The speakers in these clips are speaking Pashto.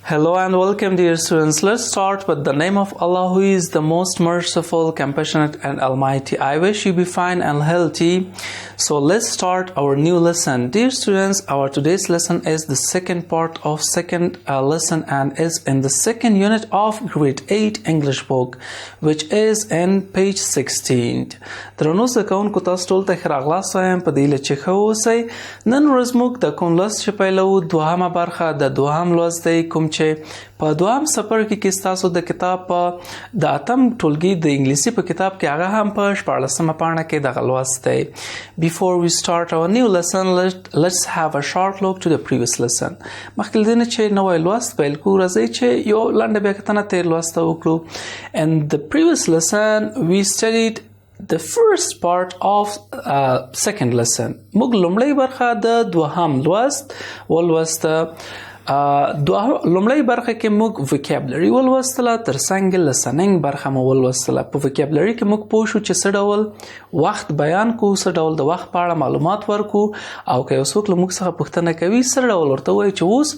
Hello and welcome, dear students. Let's start with the name of Allah, who is the most merciful, compassionate and almighty. I wish you be fine and healthy. So let's start our new lesson. Dear students, our today's lesson is the second part of second lesson and is in the second unit of grade 8 English book, which is in page 16. درنو زکونکو تاسو ټول ته راغلاست وایم په دې لچې ښه اوسئ. نن ورځ موږ د کوم لوست چې پیلوو دوهمه برخه د دوهم لوست دی کوم چې په دویم څپرکی کې ستاسو د کتاب په د اتم ټولګي د انګلیسي په کتاب کې هغه هم په 14مه پاڼه کې دغه لوست دی. Before we start our new lesson, let's have a short look to the previous lesson. مخکې له دې نه چې نوی لوست پیل کړو راځئ چې یو لنډه بیاکتنه تېر لوست وکړو. In the previous lesson we studied the first part of second lesson. موږ لومړی برخه د دوهم لوست ولوسته. لومړی برخه کې موږ vocabulary ولوستله، ترڅنګ listening برخه مو ولوستله. په vocabulary کې موږ پوه شو چې څه ډول وخت بیان کو، څه ډول د وخت په اړه معلومات ورکو، او که یو څوک له موږ څخه پوښتنه کوي څه ډول ورته وایو چې اوس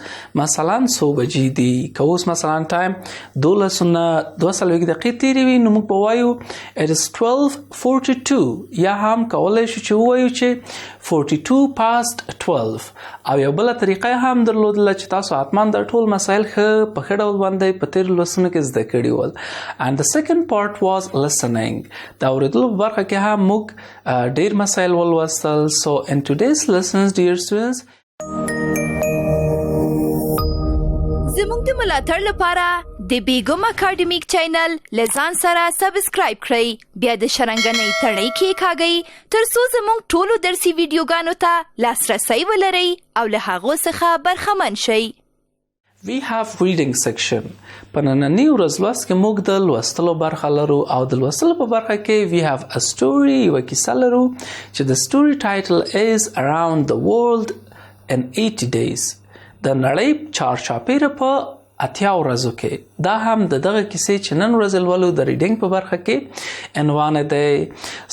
مثلا څو بجې دي. که اوس مثلا ټایم 12:42 دقیقې تېرې وي نو موږ به وایو it is 12:42، یا هم کولی شو چې ووایو چې 42 past 12. او یو بله طریقه هم درلودله چې تاسو حتما د ټول مسایل ښه په ښه ډول باندې په تېرو لوستونو کې زده کړي ول. And the second part was listening. د اورېدلو په برخه کې هم موږ ډېر مسایل ولوستل. So in today's lessons, dear students, زموږ د ملاتړ لپاره د بیګم اکاډمیک چینل لزان سره سبسکرایب کړئ، بیا د شرنګنۍ تڼۍ کېکاږئ ترڅو زموږ ټولو درسي ویډیوګانو ته لاسرسی ولرئ او له هغو څخه برخمن شئ. We have reading section. په نننۍ ورځ لوست کې موږ د لوستلو برخه لرو او د لوستلو په برخه کې we have a story، یوه کیسه لرو چې د story title is Around the World in 80 Days. د نړۍ چارچاپیره په 80 ورځو کې. دا هم د دغه کیسې چې نن ورځ لولو د ریډینګ په برخه کې عنوان دی.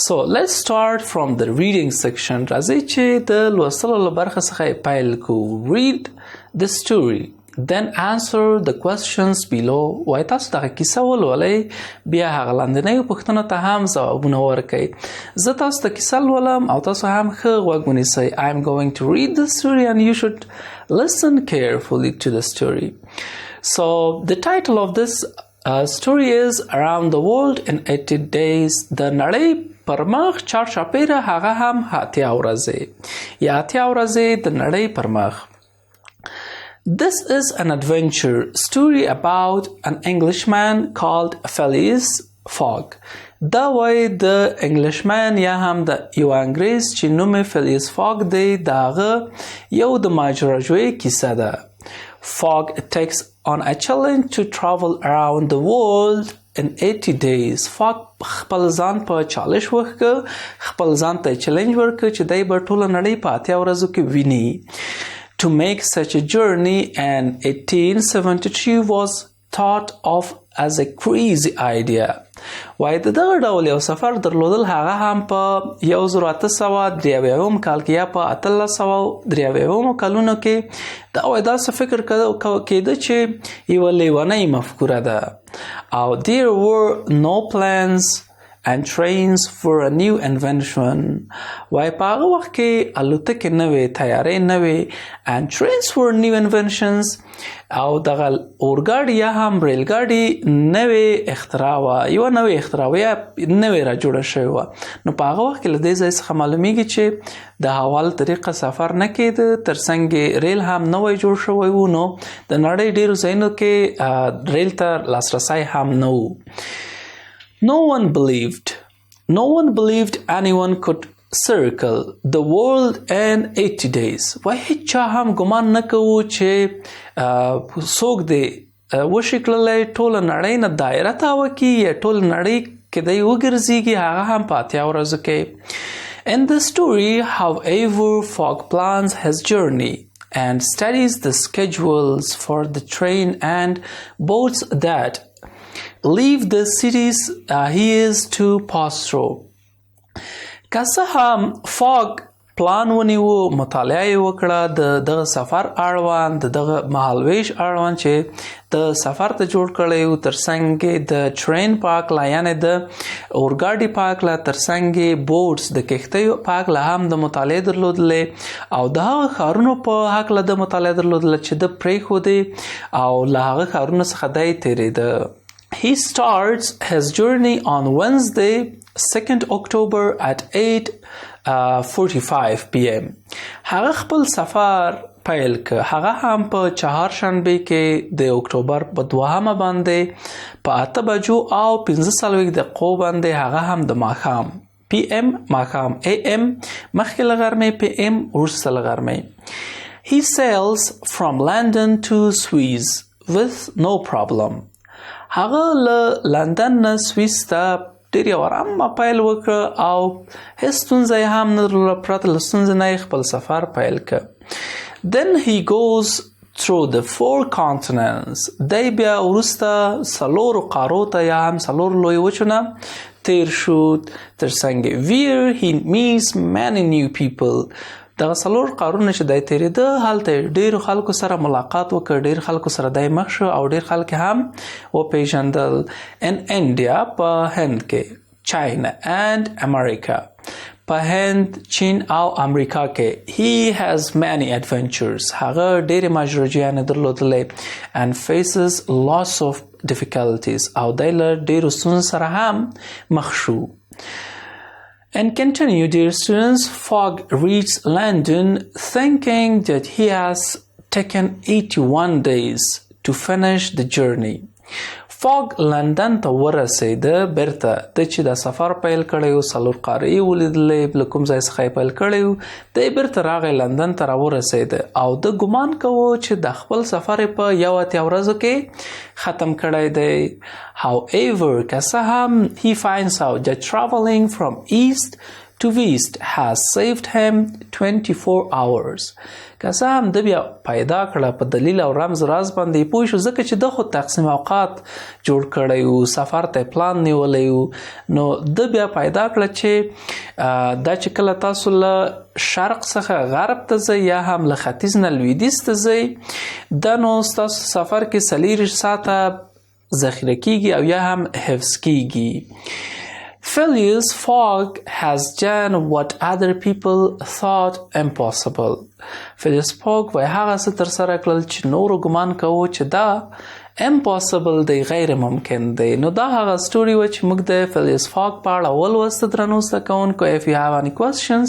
So let's start from the reading section. راځئ چې د لوستلو له برخه څخه پیل کوو. Read the story, then answer the questions below. وای تاسو دغه کیسه ولولئ، بیا هغه لاندنیو پوښتنو ته هم ځوابونه ورکړئ. زه تاسو ته کیسه لولم او تاسو هم ښه غوږ ونیسئ. I'm going to read the story and you should listen carefully to the story. So the title of this story is Around the World in 80 Days. د نړۍ پر مخ چارچاپیره هغه هم 80 ورځې یا 80 ورځې د نړۍ پر مخ. This is an adventure story about an Englishman called Phileas Fogg. دا وای د انګلیشمن یا هم د یو انګریز چې نوم یې فلیس فاگ دی، د هغه یو د ماجراجویۍ کیسه ده. Fogg takes on a challenge to travel around the world in 80 days. Fogg خپل ځان په چالش وښکه، خپل ځان ته چیلنج ورکړه چې دی به ټوله نړۍ په 80 ورځو کې ویني. To make such a journey in 1873 was thought of as a crazy idea. وای د دغه ډول یو سفر درلودل هغه هم په 1893 کال کې یا په 1893 کلونو کې دا وای داسې فکر کېده چې یوه لیونۍ مفکوره ده او there were no plans and trains for a new invention. وای په هغه وخت کې الوتکې نه وې، تیارې نه وې and trains for new inventions او دغه اورګاډي یا هم ریلګاډي نوې اختراع وه، یوه نوې اختراع وه یا نوې را جوړه شوې وه. نو په هغه وخت کې له دې ځای څخه معلومیږي چې د هوا له طریقه سفر نه کېده، ترڅنګ ریل هم نوی جوړ شوی و، نو د نړۍ ډېرو ځایونو کې ریل ته لاسرسی هم نه و. No one believed anyone could circle the world in 80 days. وای هیچا هم ګمان نه کوو چې څوک دی وشي کړلی ټوله نړۍ نه دایره تاوه کړي یا ټوله نړۍ کې دی وګرځېږي، هغه هم په 80 ورځو کې. In the story, however, Fogg plans his journey and studies the schedules for the train and boats that leave the cities he is to pass through. که څه هم فاگ پلان ونیو مطالعه یې وکړه د دغه سفر اړوند د دغه مهالویش اړوند چې د سفر ته جوړ کړی ترڅنګ د ټرین په هکله یعنې د اورګاډي په هکله ترڅنګ بوټس د کښتیو په هکله هم د مطالعې درلودلې او د هغه ښارونو په هکله د مطالعې درلودله چې د پرېښودې او له هغه ښارونو څخه دی تېرېده. He starts his journey on Wednesday 2nd October at 8:45 p.m. هغه خپل سفر پیل که. هغه هم په چهارشنبه کې د اکتوبر په 2 باندې په 8 بجو او 15 دقیقو باندې هغه هم د ماښام PM ماښام AM مخکې له غرمې PM وروسته له غرمې. He sails from London to Swiss with no problem. هغه له لندن نه سویس ته ډېر یو ارامه پیل وکړه او هېڅ ستونزه یې هم نه درلوده. پرته له ستونزې نه یې خپل سفر پیل کړ. Then he goes through the 4 continents. دی بیا وروسته 4 قارو ته یا هم 4 لوی وچو نه تیر شو ترڅنګ where he meets many new people. دغه 4 قارونه چې دی تېرېده هلته ډېرو خلکو سره ملاقات وکړ، ډېر خلکو سره دی مخ شو او ډېر خلک هم وپېژندل. In India په هند کې، China and America په هند، چین او امریکا کې. He has many adventures. هغه ډېرې ماجراجویانې درلودلې and faces lots of difficulties او دی له ډېرو ستونزو سره هم مخ شو. And continue, dear students, Fogg reached London thinking that he has taken 81 days to finish the journey. Fogg لندن ته ورسېده بیرته. د چې د سفر پیل کړی و 4 قارې یې ولیدلې، له کوم ځای څخه یې پیل کړی و، دی بیرته راغی لندن ته راورسېده او د ګمان کوو چې د خپل سفر یې په 1 ورځو کې ختم کړی دی. However, که څه هم he finds out that traveling from east to west has saved him 24 hours. که څه هم د بیا پیدا کړه په دلیل او رمز راز باندې پوه شو ځکه چې د خود تقسیم اوقات جوړ کړی و، سفر ته پلان نیولی و، نو د بیا پیدا کړه چې دا چې کله تاسو له شرق څخه غرب ته ځئ یا هم له ختیځ نه لویدیځ ته ځئ دا نو ستاسو سفر کې 4 ساعته ذخیره کیږي او یا هم حفظ کیږي. Phileas Fogg has done what other people thought impossible. Phileas Fogg وای هغه څه ترسره کړل چې نورو ګمان کوو چې دا impossible دی، غیر ممکن دی. نو دا هغه سټوري و چې موږ د Phileas Fogg په اړه ولوسته درنو زده کوونکو. If you have any questions,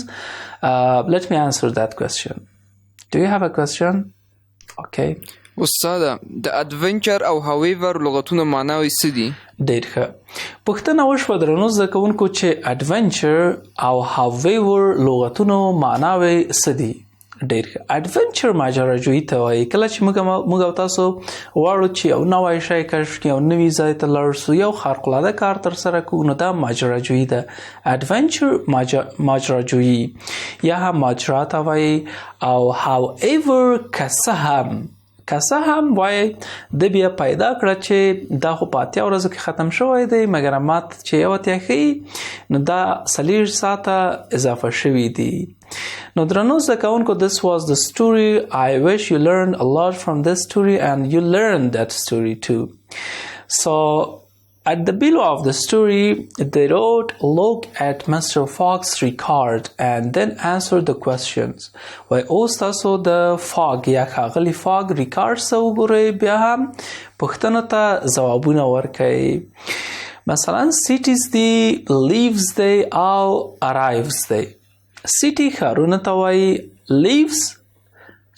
let me answer that question. Do you have a question? Okay. استاده د adventure او however لغتونه معناوي څه دي؟ ډېر ښه پوښتنه وشوه درنو زده کوونکو چې adventure او however لغتونو معناوي څه دي. ډېر ښه. adventure ماجراجویي ته وایي. کله چې موږ او تاسو غواړو چې یو نوی شی کشف کړو، یو نوي ځای ته لاړ شو، یو خارق‌العاده کار ترسره کوو، نو دا ماجراجویي ده. adventure ماجراجویي یا هم ماجرا ته وایي. او however که څه هم وایي د بیا پیدا کړه چې دا خو په 80 ورځو کې ختم شوی دی، مګر مات چې یو اتیا ښیي نو دا 4 ساعته اضافه شوي دي. نو درنو زده کوونکو this was the story. I wish you learned a lot from this story and you learned that story too. So at the below of the story they wrote, look at Mr. Fogg's record and then answer the questions. وای اوس تاسو د Fogg یا ښاغلي Fogg record څه وګورئ، بیا هم پوښتنو ته ځوابونه ورکړئ. مثلا cities دی، leaves دی او arrives دی. city ښارونه ته وایي، leaves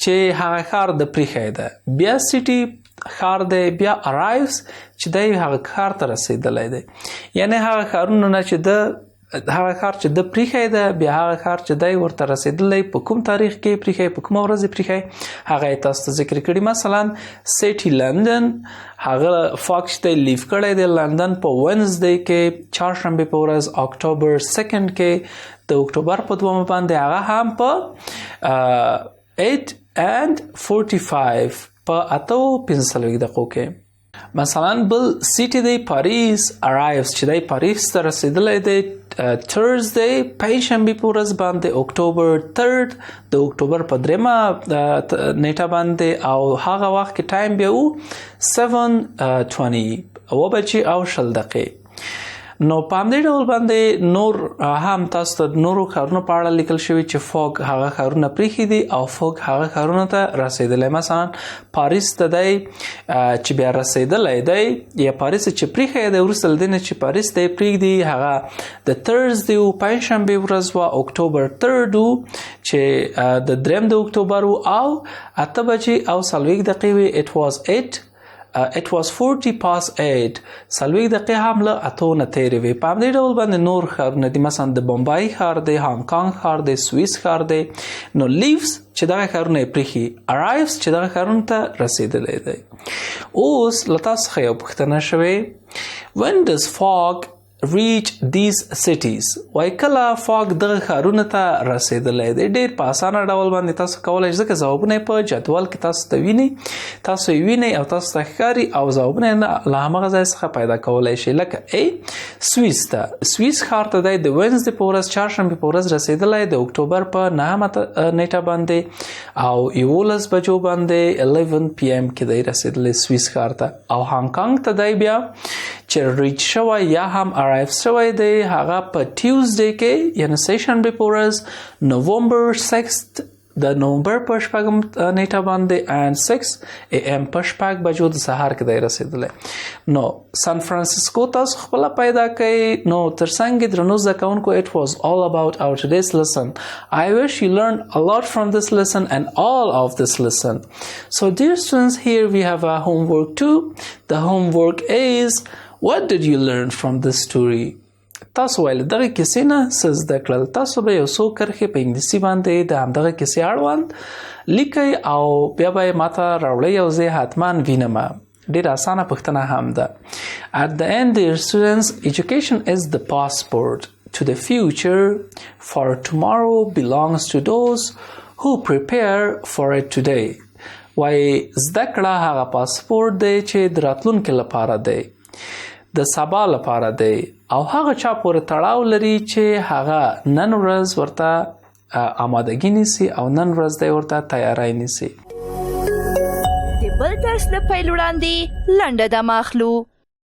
چې هغه ښار د پریښی ده، بیا city ښار دی، بیا arrives چې دی هغه ښار ته رسیدلی دی. یعنی هغه ښارونه نه چې هغه ښار چې د پریښی ده، بیا هغه ښار چې دی ورته رسیدلی په کوم تاریخ کې پریښی، په کومه ورځ پریښی، هغه یې تاسو ته ذکر کړي. مثلا سیټي لندن، هغه Fogg چې دی لیف کړی دی لندن په وینزډی کې، چهارشنبې په ورځ اکتوبر 2 کې، د اکتوبر په 2 باندې هغه هم په 8:45 په 8:45 دقیقو کې. مثلا بل سیټي دی پاریس arrives چې دی پاریس ته رسیدلی دی Thursday پنجشنبه په ورځ باندې October 3rd د اکتوبر په 3مه نیټه باندې او هغه وخت کې ټایم بیا و 7:20 او بچي او شل دقیقې نو په همدې ډول باندې نور هم تاسو ته نورو ښارونو په اړه لیکل شوي چې فوګ هغه ښارونه پریښي دي او فوګ هغه ښارونو ته رسیدلی مثلا پاریس ته دی چې بیا رسیدلی دی یا پاریس چې پریښی دی وروسته له دې نه چې پاریس ته یې پرېږدي هغه د ترزدې و پنجشنبې ورځ وه October 3rd و چې د 3 د اکتوبر و او 8 بجې او 40 دقیقې وې It was 40 past 8 سلویک دقیقه هم له اتو نه تیرې وې په همدې ډول باندې نور ښارونه دي مثلا د بمبای ښار دی هانګ کانګ ښار دی سویس ښار دی نو لیوز چې دغه ښارونه یې پرېښي arrives چې دغه ښارونو ته رسیدلی دی اوس له تاسو څخه یو پوښتنه شوې when does fog reach these cities وای کله فاګ دغه ښارونو ته رسیدلی دی ډېر په اسانه ډول باندې تاسو کولی شئ ځکه ځوابونه په جدول کې تاسو ته وینئ تاسو یې وینئ او تاسو ته ښکاري او ځوابونه یې له همغه ځای څخه پیدا کولی شئ لکه سویس ته سویس ښار ته دی د وینزدې په ورځ چهارشنبې په ورځ رسیدلی د اکتوبر په 9مه نیټه باندې او 11 بجو باندې 11 PM کې دی رسیدلی سویس ښار ته او هانګ کانګ ته دی بیا چې ریچ شوی یا هم arrive شوی دی هغه په ټیوزډے کې یعنی سهشنبه په ورځ نومبر 6 د نومبر په 6 نیټه باندې and 6 AM په 6 بجو د سهار کې دی رسیدلی نو سان فرانسیسکو تاسو خپل پیدا کړئ نو ترڅنګ درنو زده کوونکو it was all about our today's lesson. I wish you learned a lot from this lesson and all of this lesson. So dear students, here we have our homework too. The homework is what did you learn from this story? تاسو ویل دغه کیسې نه څه زده کړل تاسو به یو څو کرښې په انګلیسي باندې د همدغه کیسې اړوند لیکئ او بیا به یې ماته راوړئ او زه یې حتما وینم ډېره اسانه پوښتنه هم ده At the end, dear students, education is the passport to the future, for tomorrow belongs to those who prepare for it today. وای زده کړه هغه پاسپورت دی چې د راتلونکي لپاره دی د سبا لپاره دی او هغه چا پورې تړاو لري چې هغه نن ورځ ورته آمادګي نیسي او نن ورځ دی ورته تیاری نیسي د بل درس د پیل وړاندې لنډه دمه اخلو